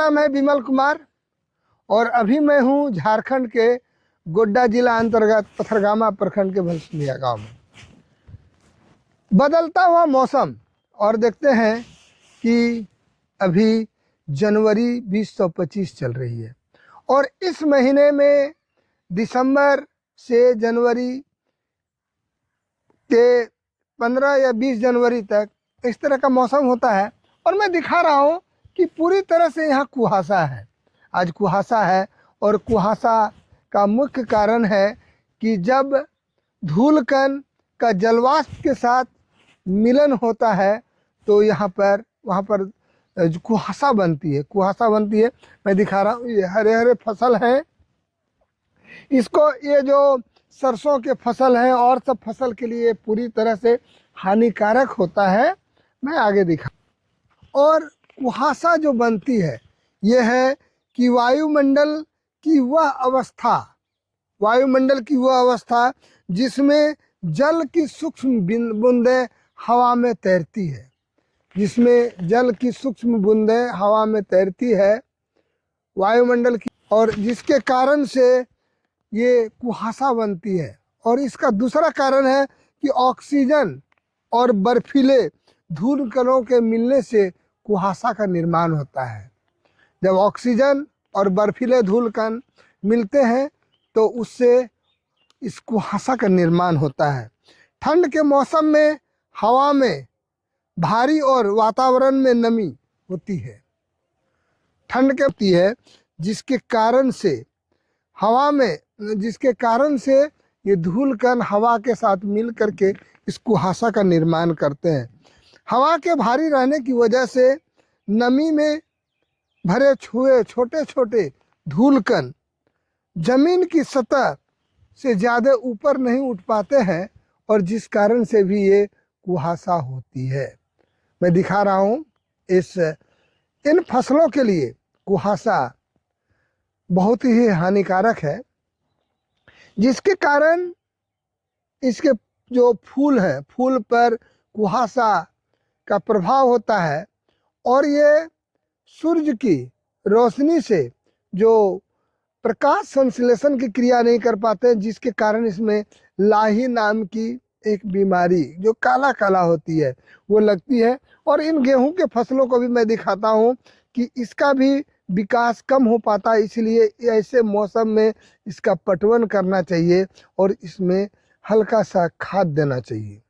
नाम है विमल कुमार और अभी मैं हूँ झारखंड के गोड्डा जिला अंतर्गत पथरगामा प्रखंड के भलसुनिया गांव में। बदलता हुआ मौसम और देखते हैं कि अभी जनवरी 2025 चल रही है और इस महीने में दिसंबर से जनवरी के 15 या 20 जनवरी तक इस तरह का मौसम होता है और मैं दिखा रहा हूँ कि पूरी तरह से यहाँ कुहासा है। आज कुहासा है और कुहासा का मुख्य कारण है कि जब धूलकण का जलवाष्प के साथ मिलन होता है तो वहाँ पर कुहासा बनती है। मैं दिखा रहा हूँ, ये हरे हरे फसल हैं। इसको ये जो सरसों के फसल हैं और सब फसल के लिए पूरी तरह से हानिकारक होता है। मैं आगे दिखा और कुहासा जो बनती है ये है कि वायुमंडल की वह अवस्था जिसमें जल की सूक्ष्म बूंदें हवा में तैरती है, वायुमंडल की, और जिसके कारण से ये कुहासा बनती है। और इसका दूसरा कारण है कि ऑक्सीजन और बर्फीले धूल कणों के मिलने से कुहासा का निर्माण होता है। जब ऑक्सीजन और बर्फीले धूल कण मिलते हैं तो उससे इस कुहासा का निर्माण होता है। ठंड के मौसम में हवा में भारी और वातावरण में नमी होती है, जिसके कारण से ये धूल कण हवा के साथ मिल करके इस कुहासा का निर्माण करते हैं। हवा के भारी रहने की वजह से नमी में भरे हुए छोटे छोटे धूल कण जमीन की सतह से ज़्यादा ऊपर नहीं उठ पाते हैं और जिस कारण से भी ये कुहासा होती है। मैं दिखा रहा हूँ इन फसलों के लिए कुहासा बहुत ही हानिकारक है, जिसके कारण इसके जो फूल हैं, फूल पर कुहासा का प्रभाव होता है और ये सूर्य की रोशनी से जो प्रकाश संश्लेषण की क्रिया नहीं कर पाते, जिसके कारण इसमें लाही नाम की एक बीमारी जो काला काला होती है वो लगती है। और इन गेहूं के फसलों को भी मैं दिखाता हूँ कि इसका भी विकास कम हो पाता है, इसलिए ऐसे मौसम में इसका पटवन करना चाहिए और इसमें हल्का सा खाद देना चाहिए।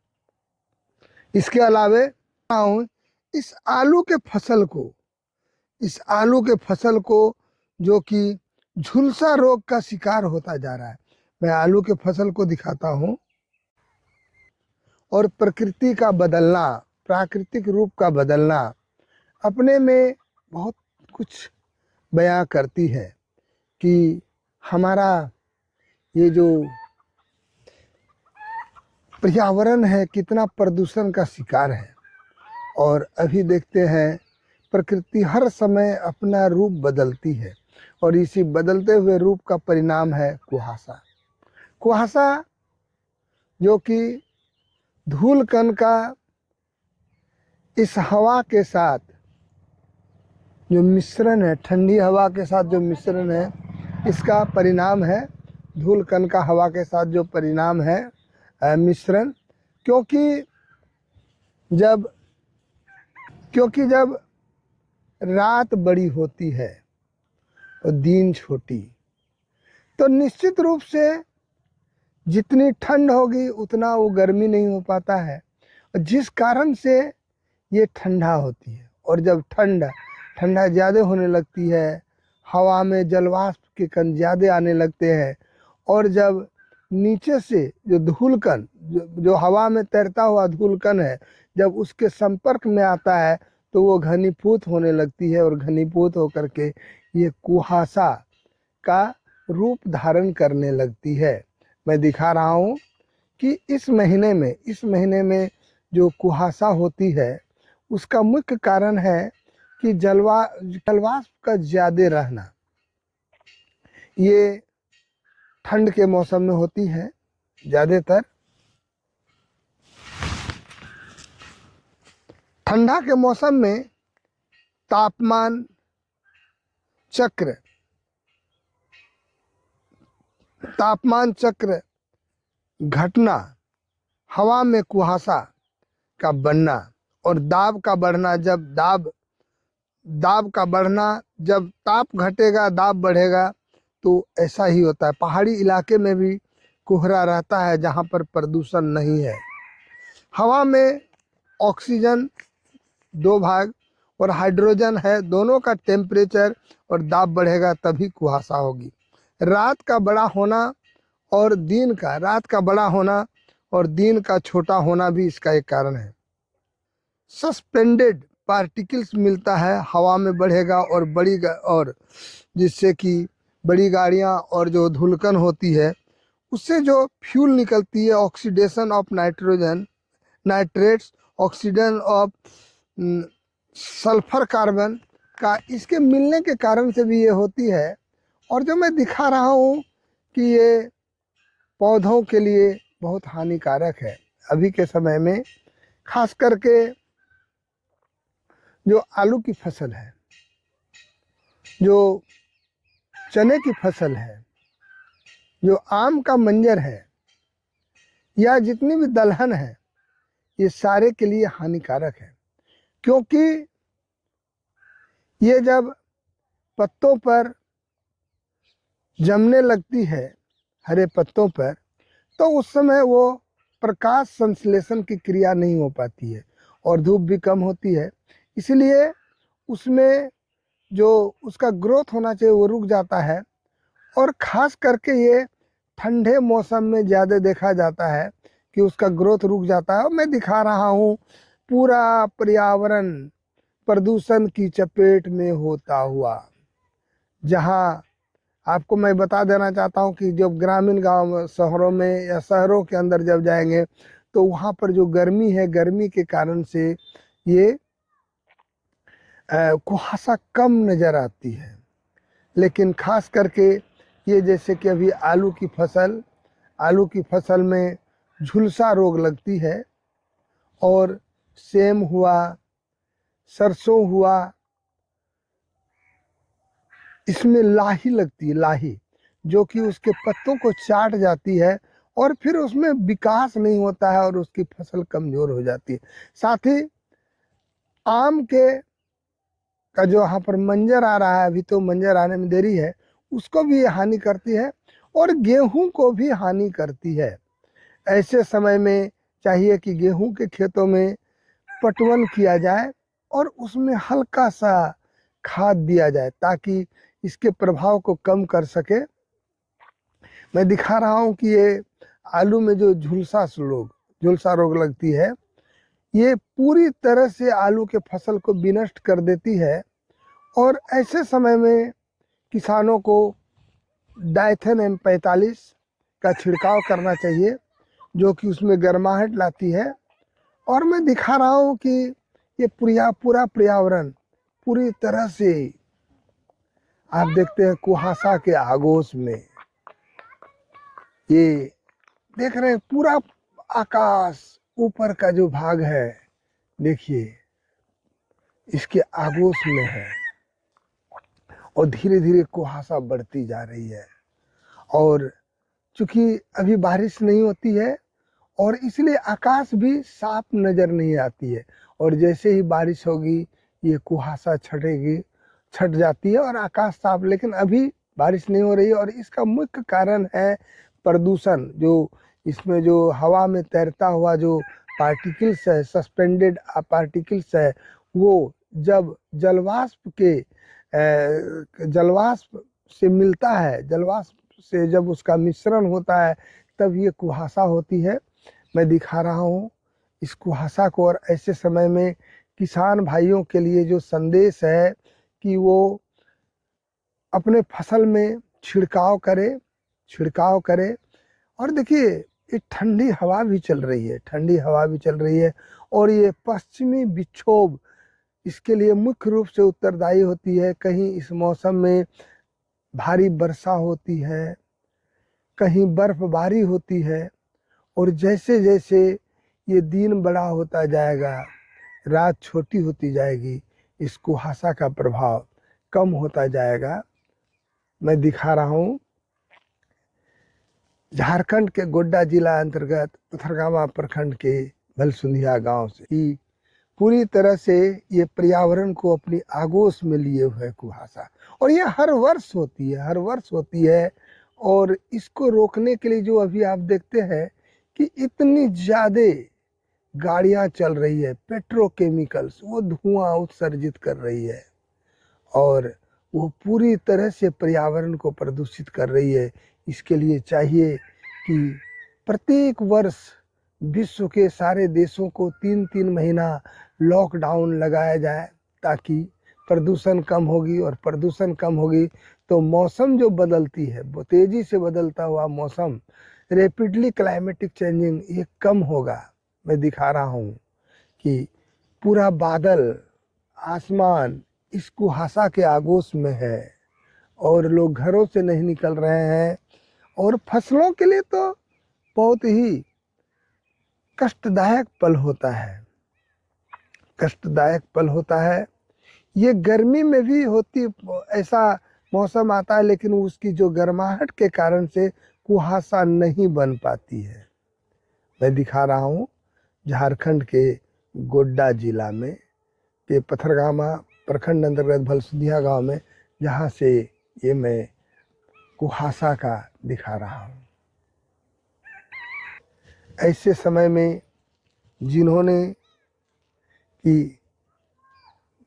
इसके अलावे इस आलू के फसल को जो कि झुलसा रोग का शिकार होता जा रहा है। मैं आलू के फसल को दिखाता हूँ और प्राकृतिक रूप का बदलना अपने में बहुत कुछ बयां करती है कि हमारा ये जो पर्यावरण है कितना प्रदूषण का शिकार है। और अभी देखते हैं प्रकृति हर समय अपना रूप बदलती है और इसी बदलते हुए रूप का परिणाम है कुहासा जो कि धूल कण का इस हवा के साथ जो मिश्रण है, ठंडी हवा के साथ जो मिश्रण है, इसका परिणाम है धूल कण का हवा के साथ जो परिणाम है मिश्रण। क्योंकि जब रात बड़ी होती है और दिन छोटी, तो निश्चित रूप से जितनी ठंड होगी उतना वो गर्मी नहीं हो पाता है और जिस कारण से ये ठंडा होती है। और जब ठंडा ज़्यादा होने लगती है, हवा में जलवाष्प के कण ज़्यादा आने लगते हैं और जब नीचे से जो धूलकण जो हवा में तैरता हुआ धूलकण है, जब उसके संपर्क में आता है तो वो घनीभूत होने लगती है और घनीभूत होकर के ये कुहासा का रूप धारण करने लगती है। मैं दिखा रहा हूँ कि इस महीने में जो कुहासा होती है उसका मुख्य कारण है कि जलवाष्प का ज़्यादा रहना। ये ठंड के मौसम में होती है ज़्यादातर। ठंडा के मौसम में तापमान चक्र, तापमान चक्र घटना, हवा में कुहासा का बनना और दाब का बढ़ना। जब दाब का बढ़ना, जब ताप घटेगा दाब बढ़ेगा, तो ऐसा ही होता है। पहाड़ी इलाके में भी कोहरा रहता है जहाँ पर प्रदूषण नहीं है। हवा में ऑक्सीजन 2 भाग और हाइड्रोजन है, दोनों का टेम्परेचर और दाब बढ़ेगा तभी कुहासा होगी। रात का बड़ा होना और रात का बड़ा होना और दिन का छोटा होना भी इसका एक कारण है। सस्पेंडेड पार्टिकल्स मिलता है, हवा में बढ़ेगा और जिससे कि बड़ी गाड़ियां और जो धुलकन होती है उससे जो फ्यूल निकलती है, oxidation of nitrates, oxygen of sulphur carbon का, इसके मिलने के कारण से भी ये होती है। और जो मैं दिखा रहा हूँ कि ये पौधों के लिए बहुत हानिकारक है अभी के समय में, खास करके जो आलू की फसल है, जो चने की फसल है, जो आम का मंजर है, या जितनी भी दलहन है, ये सारे के लिए हानिकारक है। क्योंकि ये जब पत्तों पर जमने लगती है, हरे पत्तों पर, तो उस समय वो प्रकाश संश्लेषण की क्रिया नहीं हो पाती है और धूप भी कम होती है, इसलिए उसमें जो उसका ग्रोथ होना चाहिए वो रुक जाता है। और ख़ास करके ये ठंडे मौसम में ज़्यादा देखा जाता है कि उसका ग्रोथ रुक जाता है। और मैं दिखा रहा हूँ पूरा पर्यावरण प्रदूषण की चपेट में होता हुआ। जहाँ आपको मैं बता देना चाहता हूँ कि जब ग्रामीण गांव शहरों में या शहरों के अंदर जब जाएंगे तो वहाँ पर जो गर्मी है, गर्मी के कारण से ये कुहासा कम नज़र आती है। लेकिन खास करके ये जैसे कि अभी आलू की फसल में झुलसा रोग लगती है, और सेम हुआ, सरसों हुआ, इसमें लाही लगती है, लाही जो कि उसके पत्तों को चाट जाती है और फिर उसमें विकास नहीं होता है और उसकी फसल कमज़ोर हो जाती है। साथ ही आम का जो यहाँ पर मंजर आ रहा है, अभी तो मंजर आने में देरी है, उसको भी ये हानि करती है और गेहूं को भी हानि करती है। ऐसे समय में चाहिए कि गेहूं के खेतों में पटवन किया जाए और उसमें हल्का सा खाद दिया जाए ताकि इसके प्रभाव को कम कर सके। मैं दिखा रहा हूँ कि ये आलू में जो झुलसा रोग लगती है, ये पूरी तरह से आलू के फसल को विनष्ट कर देती है। और ऐसे समय में किसानों को डाइथेन M45 का छिड़काव करना चाहिए, जो कि उसमें गर्माहट लाती है। और मैं दिखा रहा हूँ कि ये पूरा पर्यावरण पूरी तरह से आप देखते हैं कुहासा के आगोश में, ये देख रहे हैं पूरा आकाश, ऊपर का जो भाग है देखिए इसके आगोश में है और धीरे धीरे कुहासा बढ़ती जा रही है। और चूंकि अभी बारिश नहीं होती है और इसलिए आकाश भी साफ नज़र नहीं आती है, और जैसे ही बारिश होगी ये कुहासा छट जाती है और आकाश साफ। लेकिन अभी बारिश नहीं हो रही है और इसका मुख्य कारण है प्रदूषण। जो इसमें जो हवा में तैरता हुआ जो पार्टिकल्स है, सस्पेंडेड पार्टिकल्स है, वो जब जलवाष्प से मिलता है, जलवाष्प से जब उसका मिश्रण होता है तब ये कुहासा होती है। मैं दिखा रहा हूँ इस कुहासा को। और ऐसे समय में किसान भाइयों के लिए जो संदेश है कि वो अपने फसल में छिड़काव करे। और देखिए ये ठंडी हवा भी चल रही है और ये पश्चिमी विक्षोभ इसके लिए मुख्य रूप से उत्तरदायी होती है। कहीं इस मौसम में भारी वर्षा होती है, कहीं बर्फबारी होती है, और जैसे जैसे ये दिन बड़ा होता जाएगा, रात छोटी होती जाएगी, इस कुहासा का प्रभाव कम होता जाएगा। मैं दिखा रहा हूँ झारखंड के गोड्डा जिला अंतर्गत पथरगामा प्रखंड के भलसुंधिया गांव से ही पूरी तरह से ये पर्यावरण को अपनी आगोश में लिए हुए कुहासा, और ये हर वर्ष होती है, हर वर्ष होती है। और इसको रोकने के लिए जो अभी आप देखते हैं कि इतनी ज़्यादा गाड़ियां चल रही है, पेट्रोकेमिकल्स, वो धुआं उत्सर्जित कर रही है और वो पूरी तरह से पर्यावरण को प्रदूषित कर रही है। इसके लिए चाहिए कि प्रत्येक वर्ष विश्व के सारे देशों को 3-3 महीना लॉकडाउन लगाया जाए, ताकि प्रदूषण कम होगी, और प्रदूषण कम होगी तो मौसम जो बदलती है, वो तेज़ी से बदलता हुआ मौसम, रैपिडली क्लाइमेटिक चेंजिंग, ये कम होगा। मैं दिखा रहा हूँ कि पूरा बादल, आसमान इस कुहासा के आगोश में है और लोग घरों से नहीं निकल रहे हैं। और फसलों के लिए तो बहुत ही कष्टदायक पल होता है, कष्टदायक पल होता है। ये गर्मी में भी होती, ऐसा मौसम आता है, लेकिन उसकी जो गर्माहट के कारण से कुहासा नहीं बन पाती है। मैं दिखा रहा हूँ झारखंड के गोड्डा जिला में के पथरगामा प्रखंड अंतर्गत भलसुंधिया गांव में, जहाँ से ये मैं कुहासा का दिखा रहा हूँ। ऐसे समय में जिन्होंने कि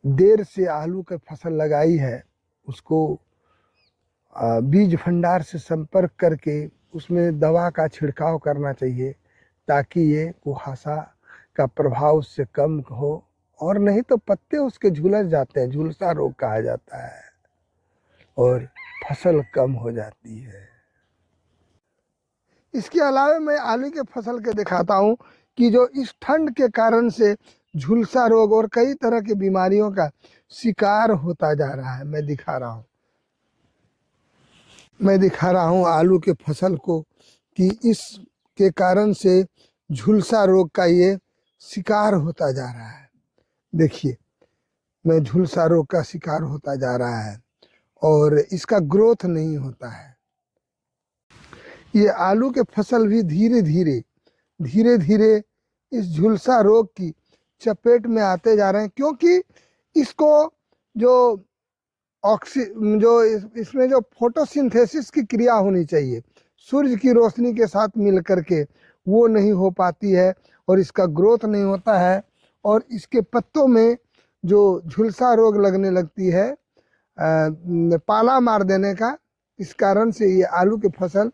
देर से आलू की फसल लगाई है, उसको बीज भंडार से संपर्क करके उसमें दवा का छिड़काव करना चाहिए, ताकि ये कुहासा का प्रभाव उससे कम हो, और नहीं तो पत्ते उसके झुलस जाते हैं, झुलसा रोग कहा जाता है, और फसल कम हो जाती है। इसके अलावा मैं आलू के फसल के दिखाता हूँ कि जो इस ठंड के कारण से झुलसा रोग और कई तरह की बीमारियों का शिकार होता जा रहा है। मैं दिखा रहा हूँ आलू के फसल को कि इसके कारण से झुलसा रोग का ये शिकार होता जा रहा है। देखिए, मैं झुलसा रोग का शिकार होता जा रहा है और इसका ग्रोथ नहीं होता है। ये आलू के फसल भी धीरे धीरे इस झुलसा रोग की चपेट में आते जा रहे हैं, क्योंकि इसको जो इसमें जो फोटोसिंथेसिस की क्रिया होनी चाहिए, सूर्य की रोशनी के साथ मिल करके, वो नहीं हो पाती है और इसका ग्रोथ नहीं होता है, और इसके पत्तों में जो झुलसा रोग लगने लगती है, पाला मार देने का। इस कारण से ये आलू की फसल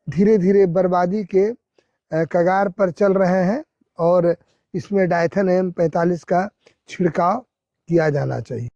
धीरे धीरे बर्बादी के कगार पर चल रहे हैं, और इसमें डायथेन M45 का छिड़काव किया जाना चाहिए।